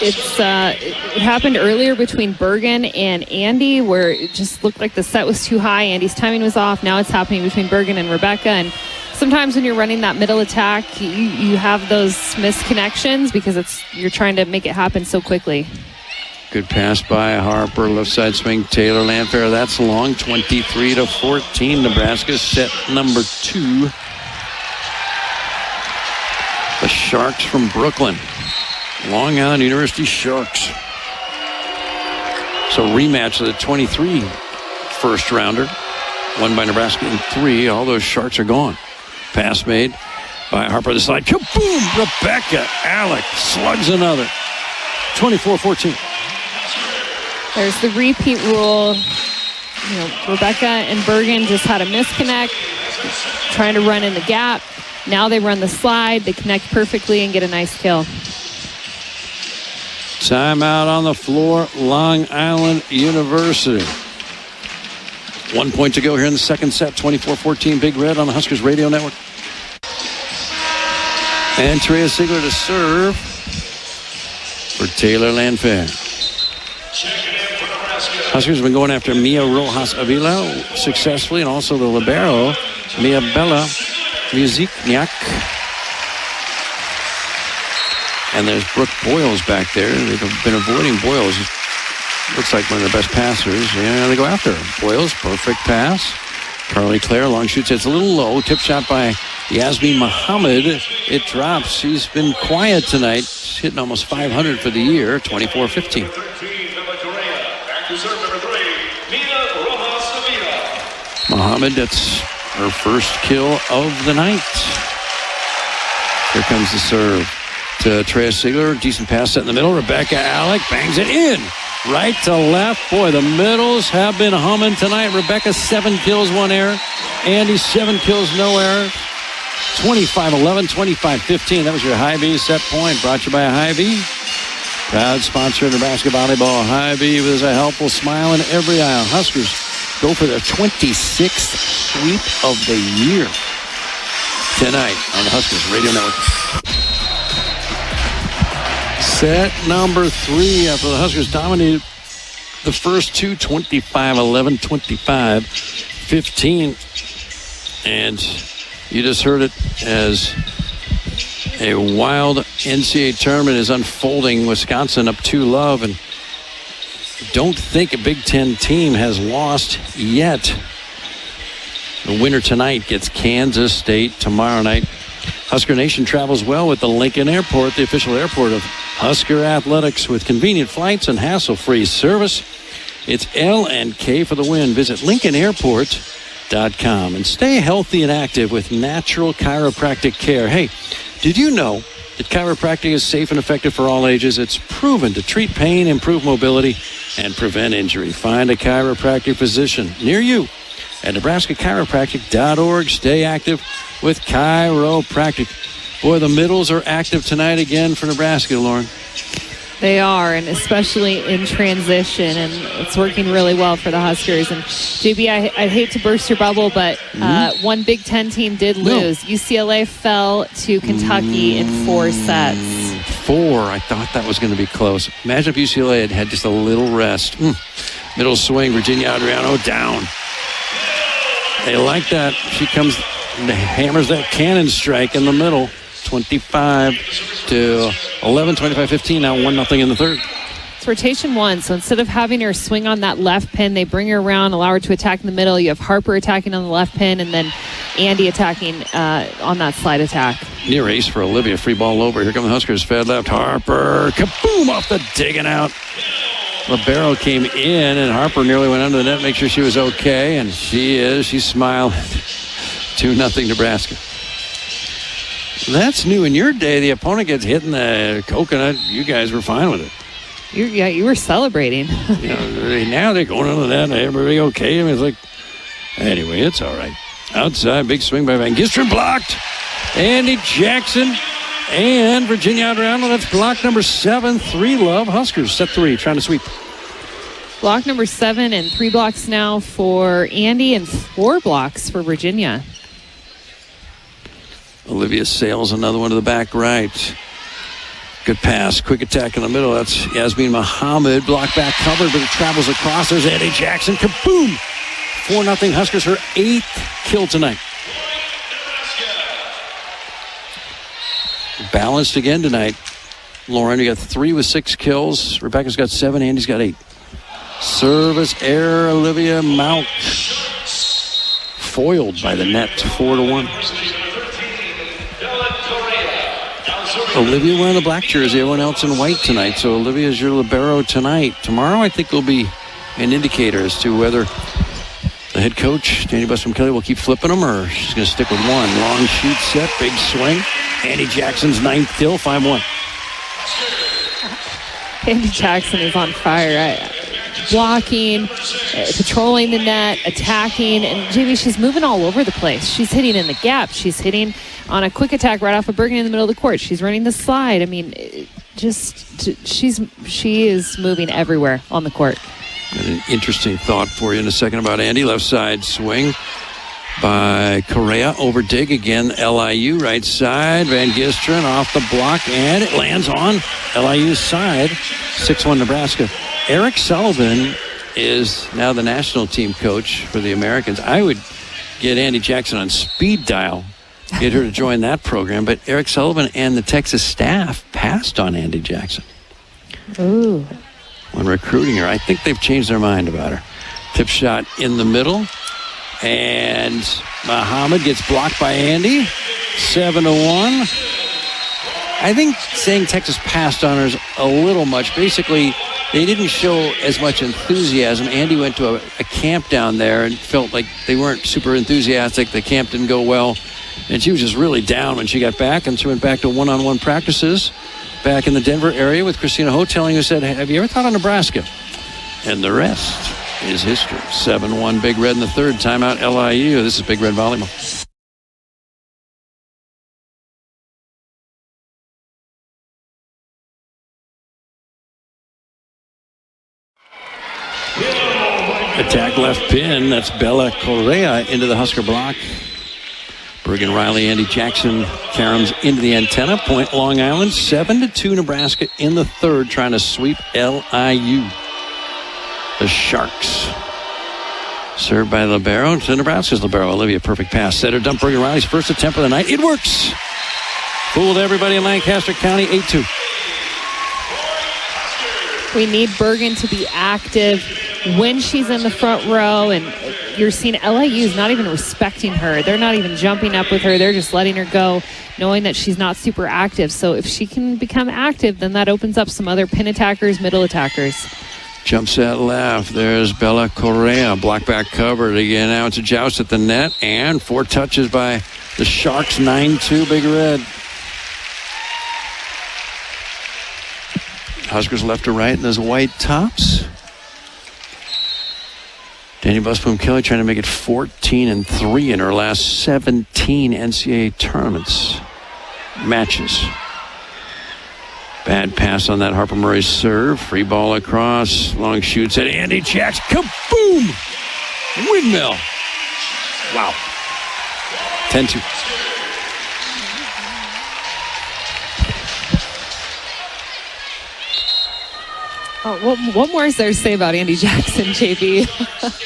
S2: It happened earlier between Bergen and Andy, where it just looked like the set was too high. Andy's timing was off. Now it's happening between Bergen and Rebecca. And sometimes when you're running that middle attack, you have those misconnections because you're trying to make it happen so quickly.
S1: Good pass by Harper. Left side swing, Taylor Landfair. That's long. 23-14. Nebraska set number 2. The Sharks from Brooklyn. Long Island University Sharks. So rematch of the 23 first rounder. Won by Nebraska in 3. All those Sharks are gone. Pass made by Harper. The slide. Kaboom! Rebecca Alec slugs another. 24-14.
S2: There's the repeat rule. Rebecca and Bergen just had a misconnect, trying to run in the gap. Now they run the slide. They connect perfectly and get a nice kill.
S1: Timeout on the floor, Long Island University. 1 point to go here in the second set. 24-14, Big Red on the Huskers Radio Network. And Trea Sigler to serve for Taylor Landfair. Huskers have been going after Mia Rojas Avila successfully, and also the libero, Mia Bella Muzikniak. And there's Brooke Boyles back there. They've been avoiding Boyles. Looks like one of the best passers. Yeah, they go after her. Boyles, perfect pass. Carolee Clare, long shoots. It's a little low. Tip shot by Yasmin Mohammed. It drops. She's been quiet tonight. She's hitting almost 500 for the year. 24-15. Mohammed, that's her first kill of the night. Here comes the serve to Trea Sigler. Decent pass set in the middle. Rebecca Alec bangs it in. Right to left. Boy, the middles have been humming tonight. Rebecca, 7 kills, 1 error. Andy, 7 kills, no error. 25-11, 25-15. That was your Hy-Vee set point. Brought to you by Hy-Vee. Proud sponsor of Nebraska Volleyball. Hy-Vee with a helpful smile in every aisle. Huskers go for their 26th sweep of the year tonight on the Huskers Radio Network. Set number 3 after the Huskers dominated the first 2, 25-11, 25-15. And you just heard it as a wild NCAA tournament is unfolding. Wisconsin up 2-love, and don't think a Big Ten team has lost yet. The winner tonight gets Kansas State tomorrow night. Husker Nation travels well with the Lincoln Airport, the official airport of Husker Athletics, with convenient flights and hassle-free service. It's L&K for the win. Visit LincolnAirport.com and stay healthy and active with natural chiropractic care. Hey, did you know that chiropractic is safe and effective for all ages? It's proven to treat pain, improve mobility, and prevent injury. Find a chiropractic physician near you at NebraskaChiropractic.org. Stay active with chiropractic. Boy, the middles are active tonight again for Nebraska, Lauren.
S2: They are, and especially in transition, and it's working really well for the Huskers. And JB, I hate to burst your bubble, but one Big Ten team did lose. No. UCLA fell to Kentucky in 4 sets.
S1: 4. I thought that was going to be close. Imagine if UCLA had had just a little rest. Middle swing, Virginia Adriano down. They like that. She comes and hammers that cannon strike in the middle. 25 to 11, 25-15, now 1-0 in the third.
S2: It's rotation 1, so instead of having her swing on that left pin, they bring her around, allow her to attack in the middle. You have Harper attacking on the left pin, and then Andy attacking on that slide attack.
S1: Near ace for Olivia, free ball over. Here come the Huskers, fed left. Harper, kaboom, off the digging out. Libero came in, and Harper nearly went under the net, make sure she was okay, and she is. She's smiling. 2-0 Nebraska. That's new in your day. The opponent gets hit in the coconut. You guys were fine with it.
S2: You were celebrating.
S1: Now they're going under that. Everybody okay? I mean, it's like, anyway, it's all right. Outside, big swing by Van Gisteren, blocked. Andy Jackson and Virginia Adriano. That's block number 7. 3-love Huskers. Set 3, trying to sweep.
S2: Block number 7 and 3 blocks now for Andy and 4 blocks for Virginia.
S1: Olivia sails another one to the back right. Good pass. Quick attack in the middle. That's Yasmin Muhammad. Block back covered, but it travels across. There's Andy Jackson. Kaboom! 4-0 Huskers. Her 8th kill tonight. Balanced again tonight. Lauren, you got 3 with 6 kills. Rebecca's got 7. Andy's got 8. Service error. Olivia Mount. Foiled by the net. 4-1. Olivia wearing the black jersey, everyone else in white tonight. So Olivia is your libero tonight. Tomorrow, I think, will be an indicator as to whether the head coach, Danny Busby-Kelly, will keep flipping them or she's going to stick with one. Long shoot set, big swing. Andy Jackson's 9th kill, 5-1.
S2: Andy Jackson is on fire. Blocking, patrolling the net, attacking, and JV, she's moving all over the place. She's hitting in the gap. She's hitting on a quick attack right off of Bergen in the middle of the court. She's running the slide. I mean, she is moving everywhere on the court.
S1: Got an interesting thought for you in a second about Andy. Left side swing by Correa. Over dig again. LIU right side. Van Gisteren off the block, and it lands on LIU's side. 6-1 Nebraska. Eric Sullivan is now the national team coach for the Americans. I would get Andy Jackson on speed dial, get her to join that program. But Eric Sullivan and the Texas staff passed on Andy Jackson.
S2: Ooh.
S1: When recruiting her. I think they've changed their mind about her. Tip shot in the middle. And Muhammad gets blocked by Andy. 7-1. I think saying Texas passed on her is a little much. Basically, they didn't show as much enthusiasm. Andy went to a camp down there and felt like they weren't super enthusiastic. The camp didn't go well. And she was just really down when she got back. And she went back to one-on-one practices back in the Denver area with Christina Hoteling, who said, have you ever thought of Nebraska? And the rest is history. 7-1 Big Red in the third. Timeout LIU. This is Big Red Volleyball. Attack left pin. That's Bella Correa into the Husker block. Bergen Riley, Andy Jackson, caroms into the antenna. Point Long Island, 7-2 Nebraska in the third, trying to sweep LIU. The Sharks. Served by Libero to Nebraska's Libero. Olivia, perfect pass. Setter dump. Bergen Riley's first attempt of the night. It works. Fooled everybody in Lancaster County, 8-2.
S2: We need Bergen to be active when she's in the front row, and you're seeing LIU's not even respecting her. They're not even jumping up with her. They're just letting her go, knowing that she's not super active. So if she can become active, then that opens up some other pin attackers, middle attackers.
S1: Jump set left. There's Bella Correa. Block back covered again. Now it's a joust at the net, and 4 touches by the Sharks. 9-2 Big Red. Huskers left to right in those white tops. Danny Busby-Kelly trying to make it 14-3 in her last 17 NCAA tournaments. matches. Bad pass on that Harper Murray serve. Free ball across. Long shoots at Andy Jackson. Kaboom! Windmill. Wow. 10-2.
S2: Oh, what more is there to say about Andy Jackson, JB?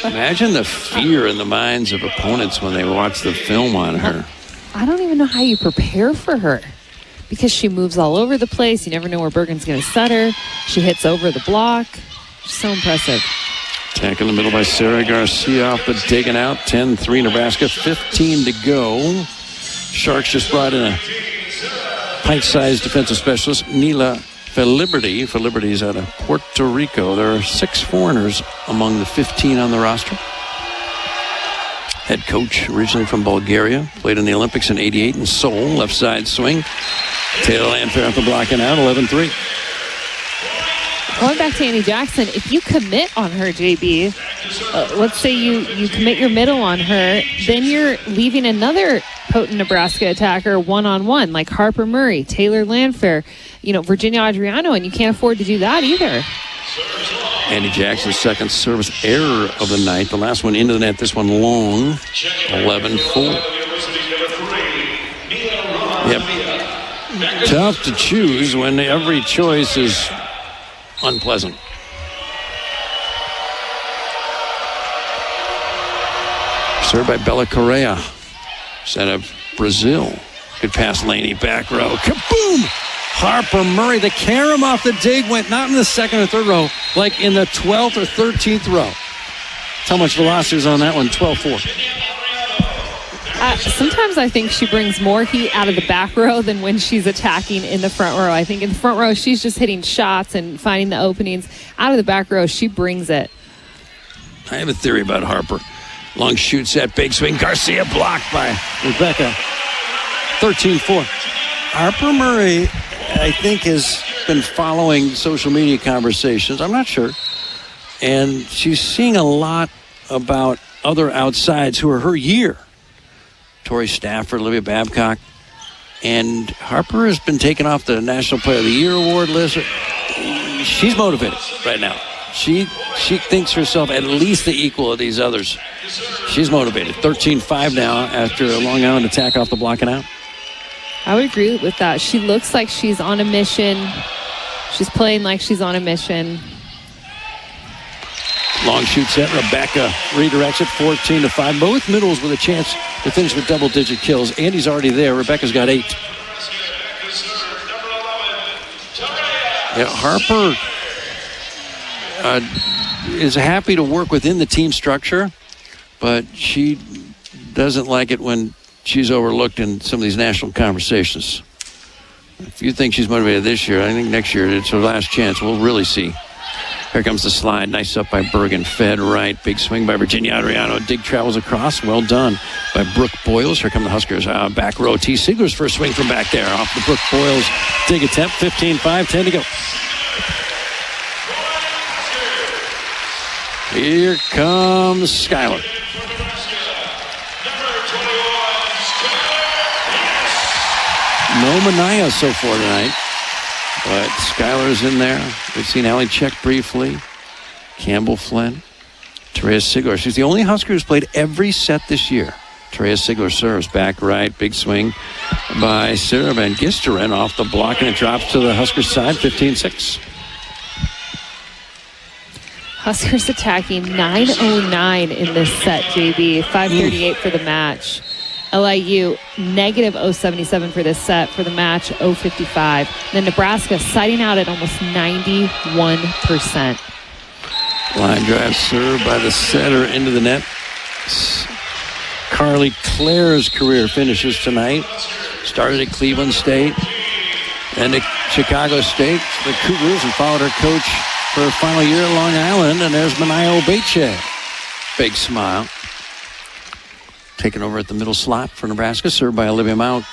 S1: Imagine the fear in the minds of opponents when they watch the film on her.
S2: I don't even know how you prepare for her because she moves all over the place. You never know where Bergen's going to set her. She hits over the block. She's so impressive.
S1: Attack in the middle by Sarah Garcia off the digging out. 10-3 Nebraska, 15 to go. Sharks just brought in a pint-sized defensive specialist, Nila Feliberty. Feliberty's out of Puerto Rico. There are 6 foreigners among the 15 on the roster. Head coach, originally from Bulgaria, played in the Olympics in '88 in Seoul. Left side swing. Taylor Landfair off the blocking out, 11-3.
S2: Going back to Andy Jackson, if you commit on her, JB, let's say you commit your middle on her, then you're leaving another potent Nebraska attacker one-on-one, like Harper Murray, Taylor Landfair, Virginia Adriano, and you can't afford to do that either.
S1: Andy Jackson's second service error of the night. The last one into the net, this one long. 11-4. Yep. Tough to choose when every choice is unpleasant. Served by Bella Correa. Set of Brazil. Good pass, Laney, back row. Kaboom! Harper Murray, the carom off the dig went not in the second or third row, like in the 12th or 13th row. How much velocity is on that one? 12-4.
S2: Sometimes I think she brings more heat out of the back row than when she's attacking in the front row. I think in the front row, she's just hitting shots and finding the openings. Out of the back row, she brings it.
S1: I have a theory about Harper. Long shoot set, big swing. Garcia blocked by Rebecca. 13-4. Harper Murray, I think, has been following social media conversations. I'm not sure. And she's seeing a lot about other outsides who are her year. Tori Stafford, Olivia Babcock. And Harper has been taken off the National Player of the Year award list. She's motivated right now. She thinks herself at least the equal of these others. She's motivated. 13-5 now after a Long Island attack off the block and out.
S2: I would agree with that. She looks like she's on a mission. She's playing like she's on a mission.
S1: Long shoot set. Rebecca redirects it. 14-5. Both middles with a chance to finish with double-digit kills. Andy's already there. Rebecca's got 8. Yeah, Harper is happy to work within the team structure, but she doesn't like it when she's overlooked in some of these national conversations. If you think she's motivated this year, I think next year it's her last chance. We'll really see. Here comes the slide. Nice up by Bergen. Fed right. Big swing by Virginia Adriano. Dig travels across. Well done by Brooke Boyles. Here come the Huskers. Back row. T. Siegler's first swing from back there. Off the Brooke Boyles dig attempt. 15-5. 10 to go. Here comes Skylar. No Mania so far tonight, but Skylar's in there. We've seen Allie check briefly. Campbell Flynn. Terea Sigler. She's the only Husker who's played every set this year. Terea Sigler serves back right. Big swing by Sarah Van Gisteren off the block, and it drops to the Huskers side. 15-6.
S2: Huskers attacking 9:09 in this set, JB. 5:38 for the match. LIU negative 0.77 for this set. For the match, 0.55. Then Nebraska sighting out at almost 91%.
S1: Line drive served by the setter into the net. Carly Clare's career finishes tonight. Started at Cleveland State and at Chicago State. The Cougars, and followed her coach for her final year at Long Island. And there's Manayo Obeche. Big smile. Taken over at the middle slot for Nebraska, served by Olivia Mauk.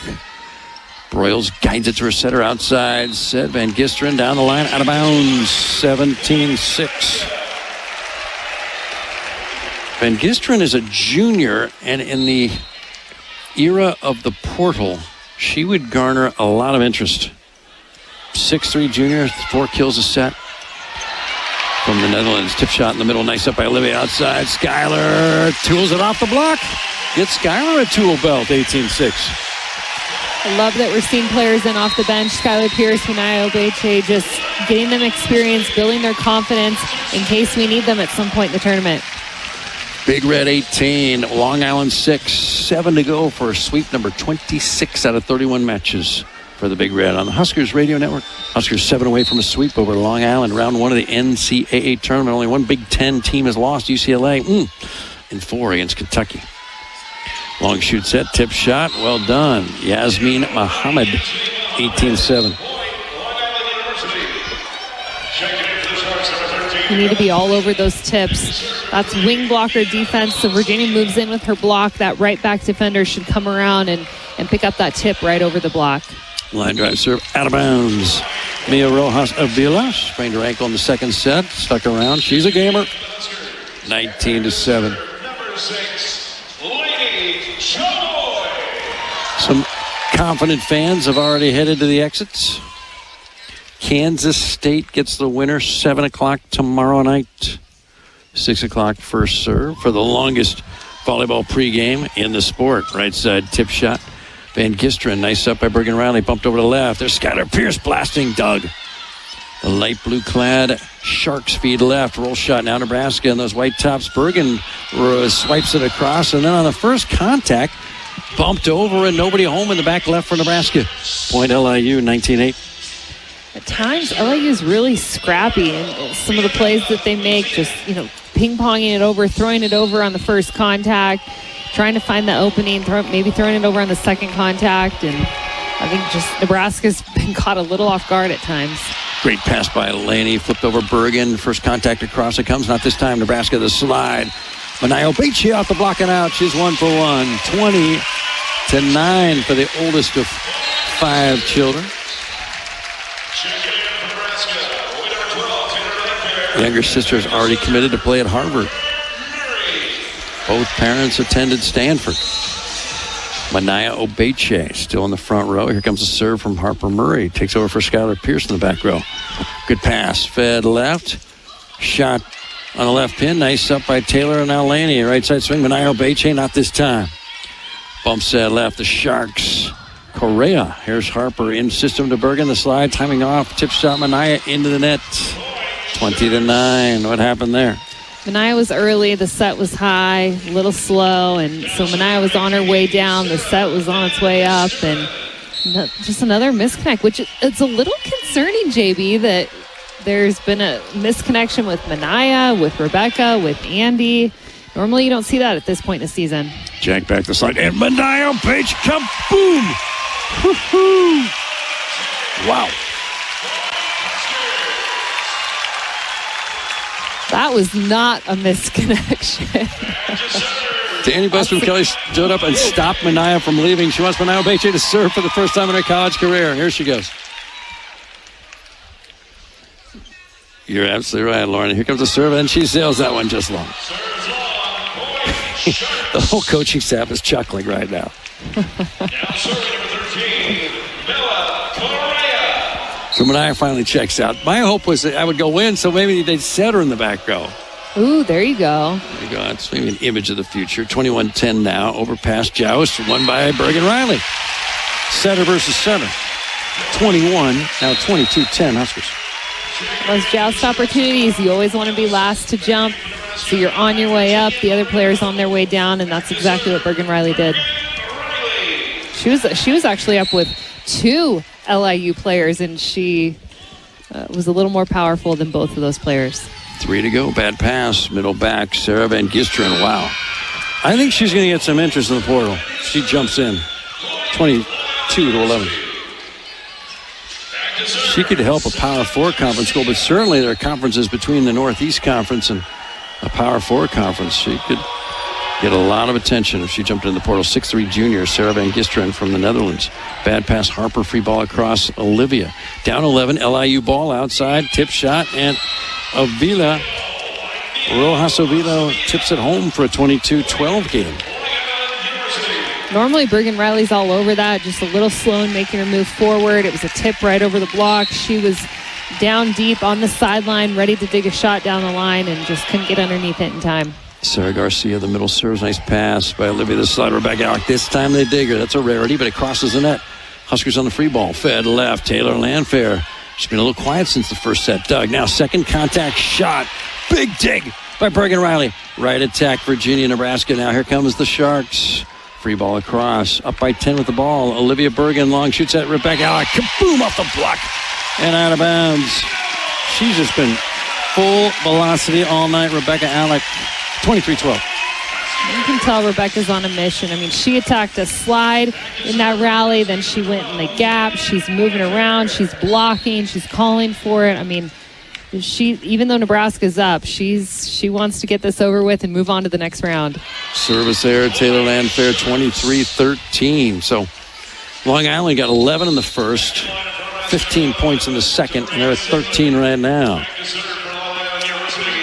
S1: Broyles guides it to her setter outside. Set Van Gisteren down the line, out of bounds. 17-6. Van Gisteren is a junior, and in the era of the portal, she would garner a lot of interest. 6'3" junior, 4 kills a set. From the Netherlands, tip shot in the middle, nice up by Olivia outside. Skylar tools it off the block. Gets Skylar a tool belt, 18-6.
S2: I love that we're seeing players in off the bench. Skylar Pierce, Minaya Obeche, just getting them experience, building their confidence in case we need them at some point in the tournament.
S1: Big Red 18, Long Island 6, 7 to go for sweep number 26 out of 31 matches for the Big Red on the Huskers Radio Network. Huskers 7 away from a sweep over Long Island. Round 1 of the NCAA tournament. Only one Big Ten team has lost, UCLA, in 4 against Kentucky. Long shoot set, tip shot, well done. Yasmin Muhammad, 18-7.
S2: You need to be all over those tips. That's wing blocker defense. So Virginia moves in with her block. That right back defender should come around and pick up that tip right over the block.
S1: Line drive serve out of bounds. Mia Rojas Avila sprained her ankle in the second set. Stuck around. She's a gamer. 19-7.
S3: Number 6, Lady Choy.
S1: Some confident fans have already headed to the exits. Kansas State gets the winner, 7 o'clock tomorrow night. 6 o'clock first serve for the longest volleyball pregame in the sport. Right side tip shot. Van Gisteren, nice up by Bergen Riley, bumped over to the left. There's Skylar Pierce blasting Doug. The light blue clad Sharks feed left. Roll shot now Nebraska and those white tops. Bergen swipes it across, and then on the first contact, bumped over and nobody home in the back left for Nebraska. Point LIU, 19-8.
S2: At times, LIU is really scrappy, and some of the plays that they make, just, ping-ponging it over, throwing it over on the first contact, trying to find the opening, maybe throwing it over on the second contact, and I think just Nebraska's been caught a little off guard at times.
S1: Great pass by Laney, flipped over Bergen, first contact across, it comes, not this time, Nebraska the slide. Minaya Obeche off the block and out, she's 1 for 1, 20-9 for the oldest of 5 children. Younger sister's already committed to play at Harvard. Both parents attended Stanford. Minaya Obeche still in the front row. Here comes a serve from Harper Murray. Takes over for Skylar Pierce in the back row. Good pass. Fed left. Shot on the left pin. Nice up by Taylor and now Laney. Right side swing. Minaya Obeche, not this time. Bump set left. The Sharks. Correa. Here's Harper in system to Bergen. The slide. Timing off. Tip shot Minaya into the net. 20-9. What happened there?
S2: Minaya was early. The set was high, a little slow, and so Minaya was on her way down. The set was on its way up, and just another misconnect, which it's a little concerning, JB, that there's been a misconnection with Minaya, with Rebecca, with Andy. Normally you don't see that at this point in the season.
S1: Jack back the slide, and Minaya Page, kaboom! Woo-hoo! Wow.
S2: That was not a misconnection.
S1: Danny Busby-Kelly stood up and stopped Minaya from leaving. She wants Minaya Obeche to serve for the first time in her college career. Here she goes. You're absolutely right, Lauren. Here comes the serve, and she sails that one just long. The whole coaching staff is chuckling right now. So Minaya finally checks out. My hope was that I would go in, so maybe they'd set her in the back row.
S2: Ooh, there you go.
S1: There you go. That's maybe an image of the future. 21-10 now. Over past Joust. Won by Bergen Riley. Setter versus center. 21. Now 22-10 Huskers.
S2: Those joust opportunities, you always want to be last to jump. So you're on your way up. The other player's on their way down, and that's exactly what Bergen Riley did. She was actually up with 2 LIU players, and she was a little more powerful than both of those players.
S1: 3 to go. Bad pass. Middle back. Sarah Van Gisteren. Wow. I think she's going to get some interest in the portal. She jumps in. 22-11. She could help a Power 4 conference school, but certainly there are conferences between the Northeast Conference and a Power 4 conference. She could get a lot of attention if she jumped in the portal. 6'3" junior, Sarah Van Gisteren from the Netherlands. Bad pass, Harper, free ball across Olivia. Down 11, LIU ball outside, tip shot, and Avila, Rojas Avila tips it home for a 22-12 game.
S2: Normally, Bergen Riley's all over that, just a little slow in making her move forward. It was a tip right over the block. She was down deep on the sideline, ready to dig a shot down the line, and just couldn't get underneath it in time.
S1: Sarah Garcia, the middle serves. Nice pass by Olivia. The slide Rebecca Alec. This time they dig her. That's a rarity, but it crosses the net. Huskers on the free ball. Fed left. Taylor Landfair. She's been a little quiet since the first set. Doug, now second contact shot. Big dig by Bergen Riley. Right attack, Virginia, Nebraska. Now here comes the Sharks. Free ball across. Up by 10 with the ball. Olivia Bergen long shoots at Rebecca Alec. Kaboom off the block. And out of bounds. She's just been full velocity all night. Rebecca Alec, 23-12.
S2: You can tell Rebecca's on a mission. I mean, she attacked a slide in that rally. Then she went in the gap. She's moving around. She's blocking. She's calling for it. I mean, even though Nebraska's up, she wants to get this over with and move on to the next round.
S1: Service error, Taylor Landfair, 23-13. So Long Island got 11 in the first, 15 points in the second, and they're at 13 right now.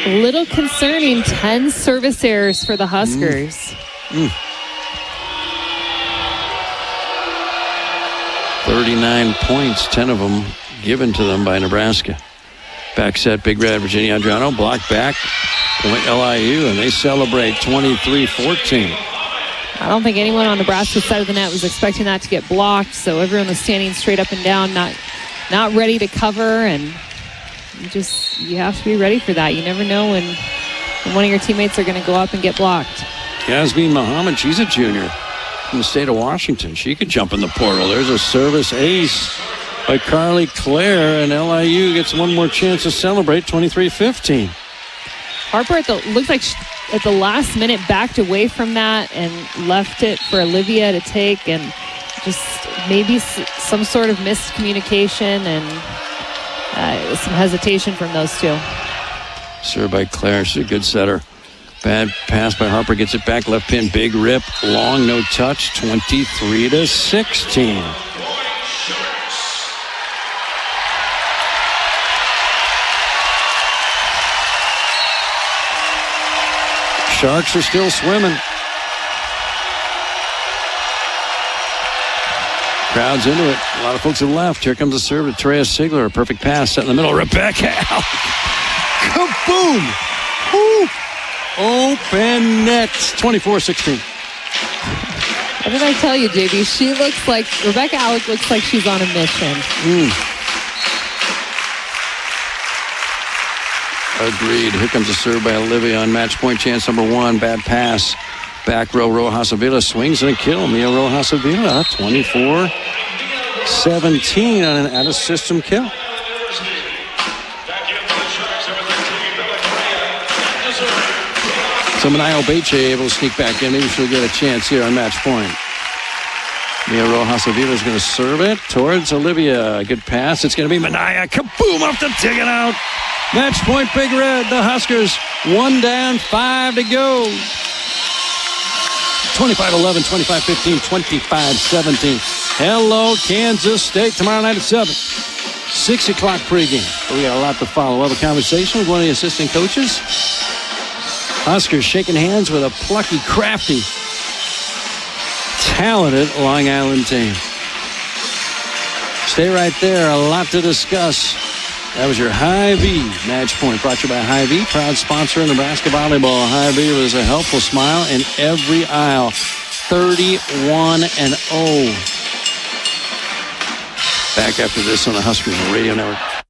S2: A little concerning, 10 service errors for the Huskers.
S1: 39 points, 10 of them given to them by Nebraska. Back set, Big Red, Virginia Adriano, block back, point LIU, and they celebrate 23-14.
S2: I don't think anyone on Nebraska's side of the net was expecting that to get blocked, so everyone was standing straight up and down, not ready to cover, and you have to be ready for that. You never know when one of your teammates are going to go up and get blocked.
S1: Yasmin Muhammad, she's a junior from the state of Washington. She could jump in the portal. There's a service ace by Carly Clare, and LIU gets one more chance to celebrate, 23-15.
S2: Harper looks like at the last minute backed away from that and left it for Olivia to take, and just maybe some sort of missed communication and some hesitation from those two.
S1: Served by Clare. She's a good setter. Bad pass by Harper. Gets it back. Left pin. Big rip. Long. No touch. 23-16. Sharks are still swimming. Crowd's into it. A lot of folks have left. Here comes the serve to Terea Sigler. A perfect pass set in the middle. Rebecca Alec. Kaboom! Woo! Open net. 24-16.
S2: What did I tell you, JB? Rebecca Alec looks like she's on a mission.
S1: Agreed. Here comes a serve by Olivia on match point chance number one. Bad pass. Back row, Rojas Avila swings and a kill. Mia Rojas Avila, 24-17 on an out-of-system kill. So Manayo Beche able to sneak back in. Maybe she'll get a chance here on match point. Mia Rojas Avila is going to serve it towards Olivia. Good pass. It's going to be Manaya. Kaboom off the ticket out. Match point, Big Red. The Huskers, 1 down, 5 to go. 25-11, 25-15, 25-17. Hello, Kansas State, tomorrow night at 7. 6 o'clock pregame. But we got a lot to follow. We'll have a conversation with one of the assistant coaches. Huskers shaking hands with a plucky, crafty, talented Long Island team. Stay right there. A lot to discuss. That was your Hy-Vee match point, brought to you by Hy-Vee, proud sponsor of Nebraska Volleyball. Hy-Vee was a helpful smile in every aisle. 31-0. Back after this on the Huskers Radio Network.